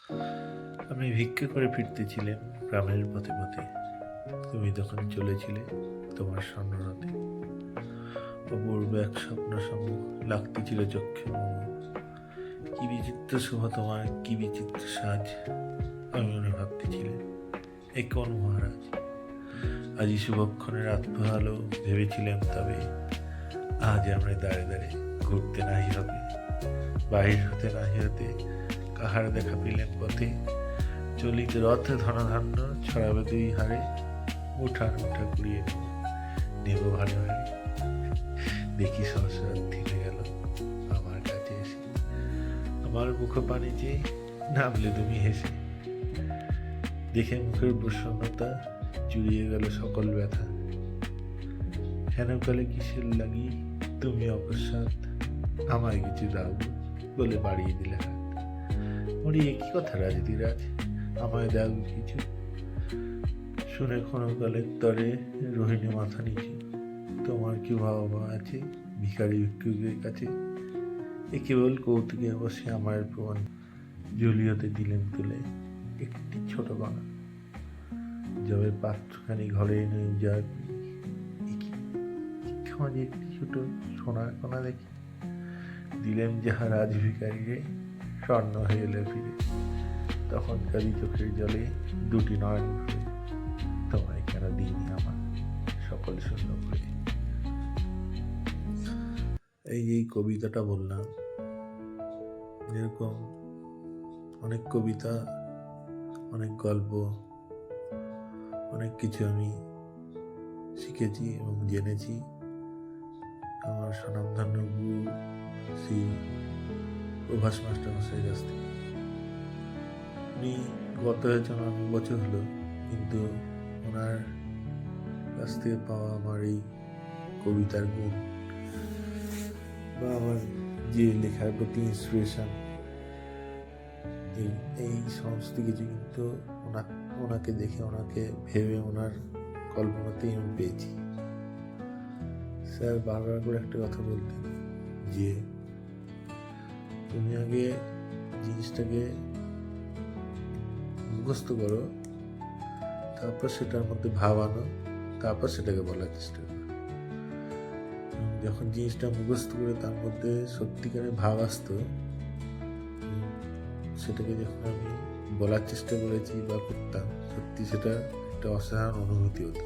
আমি ভিক্ষে করে ফিরতেছিলাম গ্রামের পথে পথে। তুমি তখন চলেছিলে তোমার স্বর্ণরথে। অপূর্ব এক স্বপ্ন সম লাগতেছিল চক্ষে মোর। কি বিচিত্র শোভা তোমার, কি বিচিত্র সাজ। আমি মনে ভাবতেছিলাম এ কোন মহারাজ। আজি শুভক্ষণের আত্মহালো ভেবেছিলাম, তবে আজ আমরা দাঁড়ে দাঁড়ে ঘুরতে নাহি হবে, বাহির হতে নাহি হতে কাহার দেখা পেলেন পথে। চলিত রথে ধনধান্য ছড়াবে দুই হারে, মুঠার মুঠা কুড়িয়ে নেব ভালো হারে। দেখি সহসা থেমে গেল আমার কাছে এসে, আমার মুখ পানে চেয়ে নামলে তুমি হেসে। দেখে মুখের প্রসন্নতা জুড়িয়ে গেল সকল ব্যথা। হেন কালে কিসের লাগি তুমি অকস্মাৎ আমায় কিছু দাও বলে বাড়িয়ে দিলে হাত। মরি একই কথা রাজধিরাজ, আমায় দাও কিছু। শুনে ক্ষণকালের তরে রোহিণী মাথা নিচু। তোমার কি ভাবা আছে ভিখারি ভিক্ষুকের কাছে? এ কেবল কৌতুকে বসে আমার প্রমাণ জুলিয়তে দিলেন তুলে একটি ছোট কণা। জবের পাত্রখানি ঘরে এনে উজাড় মাঝে একটি ছোট সোনার কণা দেখি। দিলেন যাহা রাজ ভিখারিরে, স্বর্ণ হয়ে এলে ফিরে। তখন কালি চোখের জলে দুটি নয়ন ভরে, তোমায় কেন দিইনি আমার সকল শূন্য করে। এই কবিতাটা বললাম, যেরকম অনেক কবিতা, অনেক গল্প, অনেক কিছু আমি শিখেছি এবং জেনেছি আমার স্বনামধন্য গুরু শ্রী প্রভাস মাস্টার মশাইয়ের কাছ থেকে। উনি গত হয়েছেন অনেক বছর হলো, কিন্তু ওনার কাছ থেকে পাওয়া আমার এই কবিতার গুণ বা আমার যে লেখার প্রতি ইন্সপিরেশন, এই সমস্ত কিছু কিন্তু ওনাকে দেখে, ওনাকে ভেবে, ওনার কল্পনাতেই আমি পেয়েছি। স্যার বারবার করে একটা কথা বলতেন যে তুমি আগে জিনিসটাকে মুখস্থ করো, তারপর সেটার মধ্যে ভাব আনো, তারপর সেটাকে বলার চেষ্টা করো। যখন জিনিসটা মুখস্থ করে তার মধ্যে সত্যিকারের ভাব আসতো, সেটাকে যখন আমি বলার চেষ্টা করেছি বা করতাম, সত্যি সেটা একটা অসাধারণ অনুভূতি হতো।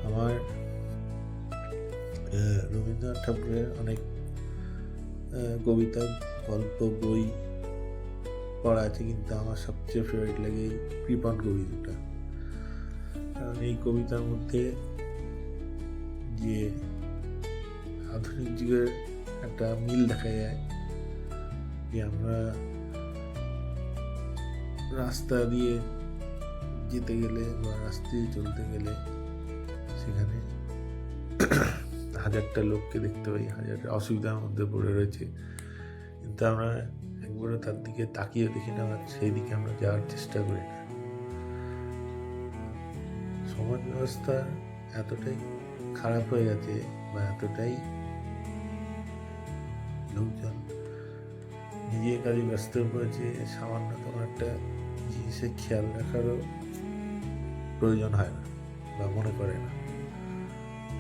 আমার রবীন্দ্রনাথ ঠাকুরের অনেক কবিতা, গল্প, বই পড়া আছে, কিন্তু আমার সবচেয়ে ফেভারিট লাগে এই কৃপণ কবিতাটা। কারণ এই কবিতার মধ্যে যে আধুনিক যুগের একটা মিল দেখা যায়, যে আমরা রাস্তা দিয়ে যেতে গেলে বা রাস্তা দিয়ে চলতে গেলে সেখানে হাজারটা লোককে দেখতে পাই, হাজারটা অসুবিধার মধ্যে পড়ে রয়েছে, কিন্তু আমরা একবারও তার দিকে তাকিয়ে দেখি না, সেই দিকে আমরা যাওয়ার চেষ্টা করি না। সমাজ ব্যবস্থা এতটাই খারাপ হয়ে গেছে বা এতটাই লোকজন নিজের কাজে ব্যস্ত হয়ে পড়েছে, সামান্যতম একটা জিনিসের খেয়াল রাখারও প্রয়োজন হয় না বা মনে করে না।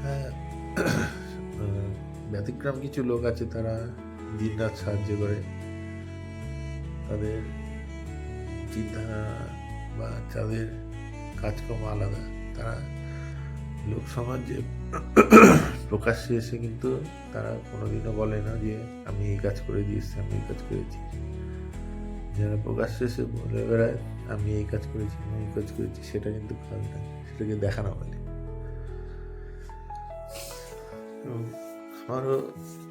হ্যাঁ, ব্যতিক্রম কিছু লোক আছে, তারা দিন রাত সাহায্য করে, তাদের চিন্তাধারা বা তাদের কাজকর্ম আলাদা। তারা লোক সমাজে প্রকাশ্যে এসে কিন্তু তারা কোনোদিনও বলে না যে আমি এই কাজ করে দিয়েছি, আমি এই কাজ করেছি। যারা প্রকাশ্যে এসে বলে বেড়ায় আমি এই কাজ করেছি, আমি এই কাজ করেছি, সেটা কিন্তু কাজ না, সেটাকে দেখানো বলে। আমারও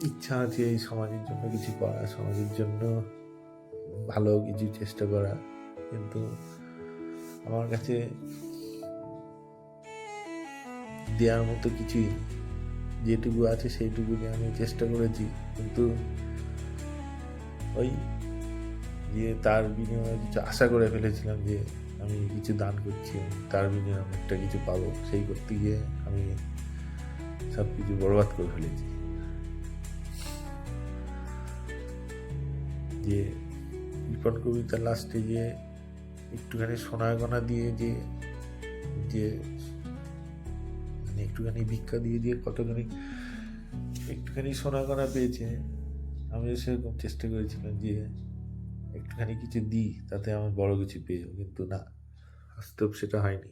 ইচ্ছা আছে এই সমাজের জন্য কিছু করা, সমাজের জন্য ভালো কিছু চেষ্টা করা, কিন্তু আমার কাছে দেওয়ার মতো কিছুই নেই। যেটুকু আছে সেইটুকু নিয়ে আমি চেষ্টা করেছি, কিন্তু ওই যে তার বিনিময়ে কিছু আশা করে ফেলেছিলাম যে আমি কিছু দান করছি, তার বিনিময়ে আমি একটা কিছু পাবো, সেই করতে গিয়ে আমি সব কিছু বরবাদ করে ফেলেছি। যে কৃপণ কবিতার লাস্টে যে একটুখানি সোনা গয়না দিয়ে যে যে মানে একটুখানি ভিক্ষা দিয়ে দিয়ে কতখানি একটুখানি সোনা গয়না পেয়েছে, আমিও সেরকম চেষ্টা করেছিলাম যে একটুখানি কিছু দিই, তাতে আমার বড় কিছু পেয়ে যাবো, কিন্তু না, বাস্তব সেটা হয়নি।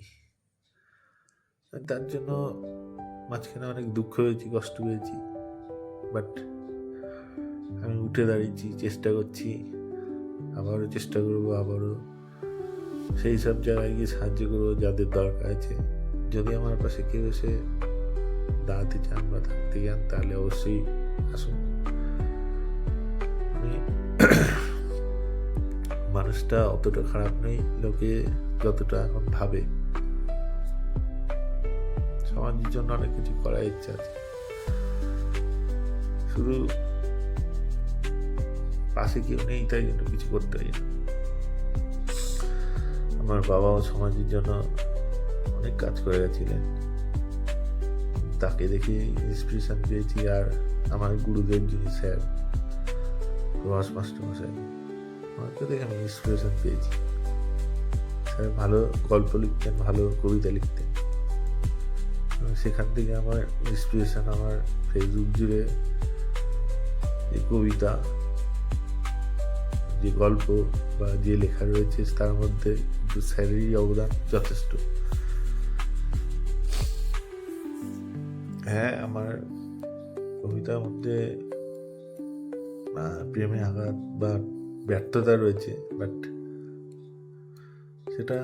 তার জন্য মাঝখানে অনেক দুঃখ হয়েছি, কষ্ট পেয়েছি, বাট আমি উঠে দাঁড়িয়েছি, চেষ্টা করছি, আবারও চেষ্টা করবো, আবারও সেই সব জায়গায় গিয়ে সাহায্য করবো যাদের দরকার আছে। যদি আমার পাশে কেউ এসে দাঁড়াতে চান বা থাকতে চান তাহলে অবশ্যই আসুন। আমি মানুষটা অতটা খারাপ নেই লোকে যতটা এখন ভাবে। সমাজের জন্য অনেক কিছু করার ইচ্ছা আছে, শুধু পাশে কেউ নেই তাই জন্য কিছু করতে পারি না। আমার বাবাও সমাজের জন্য অনেক কাজ করে গেছিলেন, তাকে দেখে ইন্সপিরেশন পেয়েছি। আর আমার গুরুদেব যিনি স্যার প্রভাস মাস্টার মশাই, ওনাকে দেখে আমি ইন্সপিরেশন পেয়েছি। স্যার ভালো গল্প লিখতেন, ভালো কবিতা লিখতেন, সেখান থেকে আমার ইন্সপিরেশন। আমার ফেসবুক জুড়ে যে কবিতা, যে গল্প বা যে লেখা রয়েছে তার মধ্যে কিন্তু স্যারেরই অবদান যথেষ্ট। হ্যাঁ, আমার কবিতার মধ্যে প্রেমে আঘাত বা ব্যর্থতা রয়েছে, বাট সেটা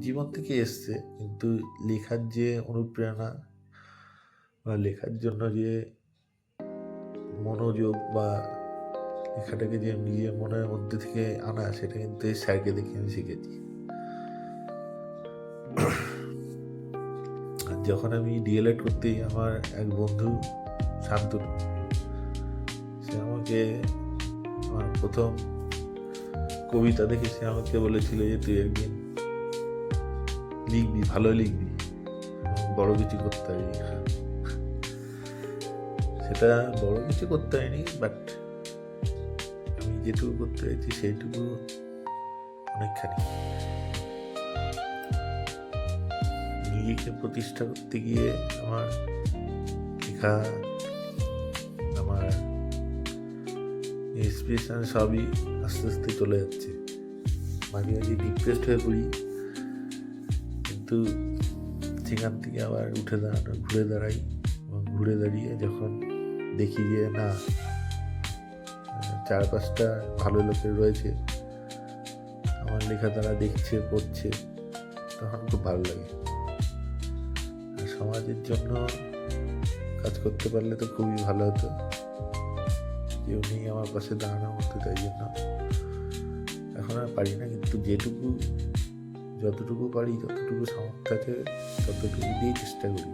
জীবন থেকে এসছে। কিন্তু লেখার যে অনুপ্রেরণা বা লেখার জন্য যে মনোযোগ বা লেখাটাকে যে নিজের মনের মধ্যে থেকে আনা, সেটা কিন্তু এই স্যারকে দেখে আমি শিখেছি। যখন আমি ডিএলএড করতেই আমার এক বন্ধু শান্তনু, সে আমাকে আমার প্রথম কবিতা দেখে সে আমাকে বলেছিল যে তুই একদিন লিখবি, ভালো লিখবি, বড় কিছু করতে পারবি। সেটা বড় কিছু করতে হয়নি, বাট আমি যেটুকু করতে পেরেছি সেইটুকু অনেকখানি। নিজেকে প্রতিষ্ঠা করতে গিয়ে আমার লেখা, আমার ইন্সপিরেশন সবই আস্তে আস্তে চলে যাচ্ছে। মাঝে মাঝে ডিপ্রেসড হয়ে পড়ি, কিন্তু সেখান থেকে আবার উঠে দাঁড়ানো, ঘুরে দাঁড়াই, এবং ঘুরে দাঁড়িয়ে যখন দেখি যে না, 4-5টা ভালো লোকের রয়েছে, আমার লেখা তারা দেখছে, পড়ছে, তখন খুব ভালো লাগে। আর সমাজের জন্য কাজ করতে পারলে তো খুবই ভালো হতো। কেউ নেই আমার পাশে দাঁড়ানোর মতো, তাই জন্য এখন আর পারি না, কিন্তু যতটুকু পারি, যতটুকু সামর্থ্য আছে ততটুকু দিয়েই চেষ্টা করি।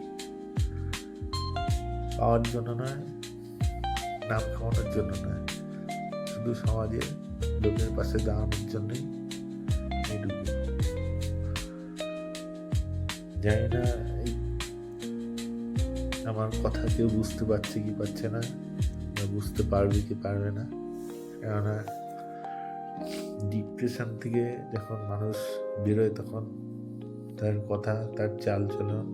পাওয়ার জন্য নয়, নাম খাওয়ানোর জন্য নয়, শুধু সমাজের লোকের পাশে দাঁড়ানোর জন্যই এইটুকু। জানি না আমার কথা কেউ বুঝতে পারছে কি পারছে না, বা বুঝতে পারবে কি পারবে না। কেননা ডিপ্রেশন থেকে যখন মানুষ বেরোয়, তখন তার কথা, তার চাল চলন,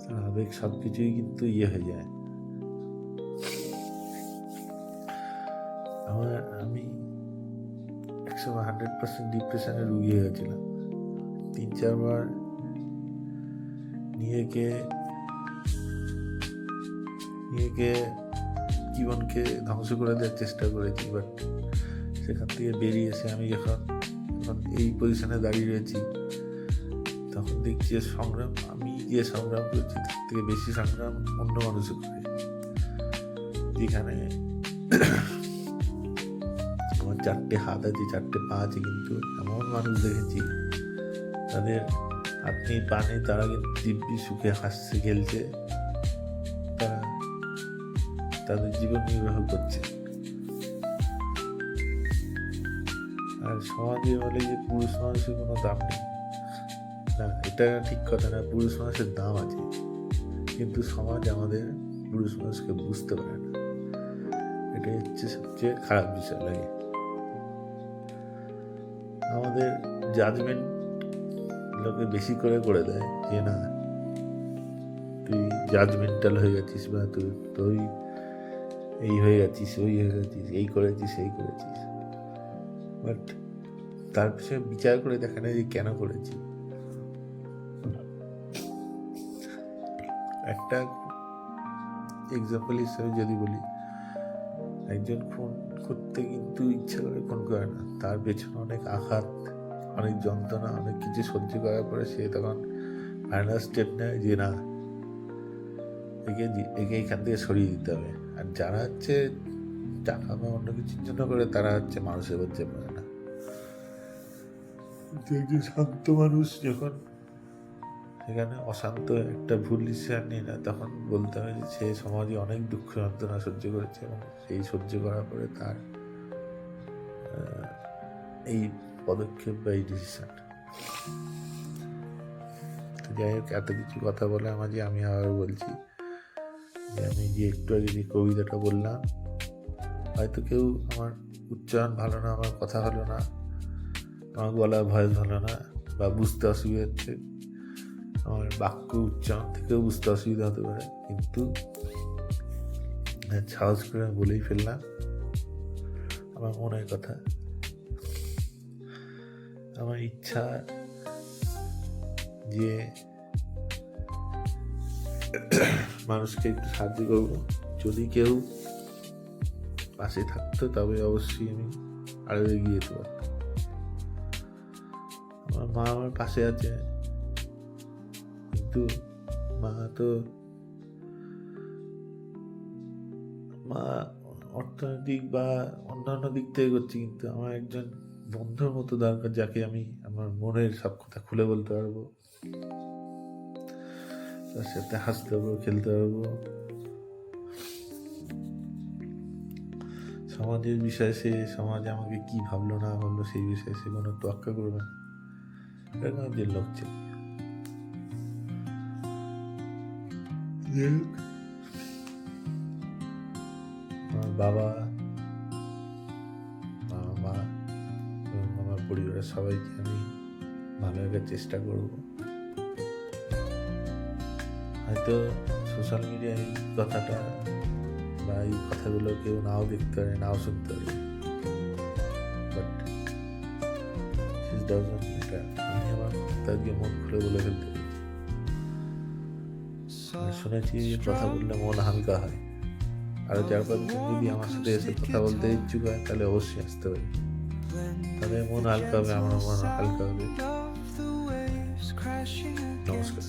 তার আবেগ সবকিছুই কিন্তু হয়ে যায়। আমি একসময় 100% ডিপ্রেশনে রুগী হয়ে গেছিলাম। 3-4 বার নিজেকে জীবনকে ধ্বংস করে দেওয়ার চেষ্টা করেছি, বাট সেখান থেকে বেরিয়ে এসে আমি যখন এই পজিশনে দাঁড়িয়ে রয়েছি, তখন দেখছি সংগ্রাম, আমি যে সংগ্রাম করেছি তার থেকে বেশি সংগ্রাম অন্য মানুষও করে। যেখানে আমার 4টে হাত আছে, 4টে পা আছে, কিন্তু এমন মানুষ দেখেছি তাদের হাত নেই, পা নেই, তারা কিন্তু দিব্যি সুখে হাসছে, খেলছে, তারা তাদের জীবন নির্বাহ করছে। আর সমাজে বলে যে পুরুষ মানুষের কোনো দাম নেই, না, এটা ঠিক কথা না। পুরুষ মানুষের দাম আছে, কিন্তু সমাজ আমাদের পুরুষ মানুষকে বুঝতে পারে না। এটাই হচ্ছে সবচেয়ে খারাপ বিষয় লাগে। আমাদের জাজমেন্ট লোকে বেশি করে দেয় যে না তুই জাজমেন্টাল হয়ে গেছিস, বা তুই এই হয়ে গেছিস, ওই হয়ে গেছিস, এই করেছিস, সেই করেছিস, বাট তার পিছনে বিচার করে দেখা নেই যে কেন করেছি। একটা এক্সাম্পল হিসেবে যদি বলি, একজন খুন করতে কিন্তু ইচ্ছা করে খুন করে না, তার পেছনে অনেক আঘাত, অনেক যন্ত্রণা, অনেক কিছু সহ্য করার পরে সে তখন ফাইনাল স্টেপ নেয় যে না একে এখান থেকে সরিয়ে দিতে হবে। আর যারা হচ্ছে টাকা বা অন্য কিছুর জন্য করে, তারা হচ্ছে মানুষের বলতে পারে না। একজন শান্ত মানুষ যখন সেখানে অশান্ত একটা ভুল ডিসিশন নিয়ে না, তখন বলতে হবে যে সে সমাজে অনেক দুঃখ যন্ত্রণা সহ্য করেছে এবং সেই সহ্য করার পরে তার এই পদক্ষেপ বা এই ডিসিশন। তো যাই হোক, এত কিছু কথা বলে মাঝে আমি আবার বলছি যে আমি যে একটু আগে যে কবিতাটা বললাম, হয়তো কেউ আমার উচ্চারণ ভালো না, আমার কথা ভালো না, আমার গলার ভয়েস ভালো না, বা বুঝতে অসুবিধা হচ্ছে, আমার বাক্য উচ্চারণ থেকেও বুঝতে অসুবিধা হতে পারে, কিন্তু সাহস করে বলেই ফেললাম আমার মনের কথা। আমার ইচ্ছা যে মানুষকে একটু সাহায্য করবো, যদি কেউ পাশে থাকতো তবে অবশ্যই আমি আরো এগিয়ে যেতে পারতাম। আমার মা আমার পাশে আছে, কিন্তু মা অর্থনৈতিক বা অন্যান্য দিক থেকে করছি, কিন্তু আমার একজন বন্ধুর মতো দরকার, যাকে আমি আমার মনের সব কথা খুলে বলতে পারবো, তার সাথে হাসতে পারবো, খেলতে পারবো, সমাজের বিষয়ে সমাজ আমাকে কি ভাবলো না ভাবলো সেই বিষয়ে সে কোনো তোয়াক্কা করবে না, এরকম যে লোক চাই। আমার বাবা, মা এবং আমার পরিবারের সবাইকে আমি ভালো রাখার চেষ্টা করব। হয়তো সোশ্যাল মিডিয়ায় এই কথাটা বা এই কথাগুলো কেউ নাও দেখতে পারে, নাও শুনতে পারে, বাট আমি আমার তাদেরকে মন খুলে বলে ফেলতে পারি। শুনেছি কথা বললে মন হালকা হয়, আরো 4-5 জন যদি আমার সাথে এসে কথা বলতে ইচ্ছুক হয় তাহলে অবশ্যই আসতে পারি, তাহলে মন হালকা হবে, আমার মন হালকা হবে। নমস্কার।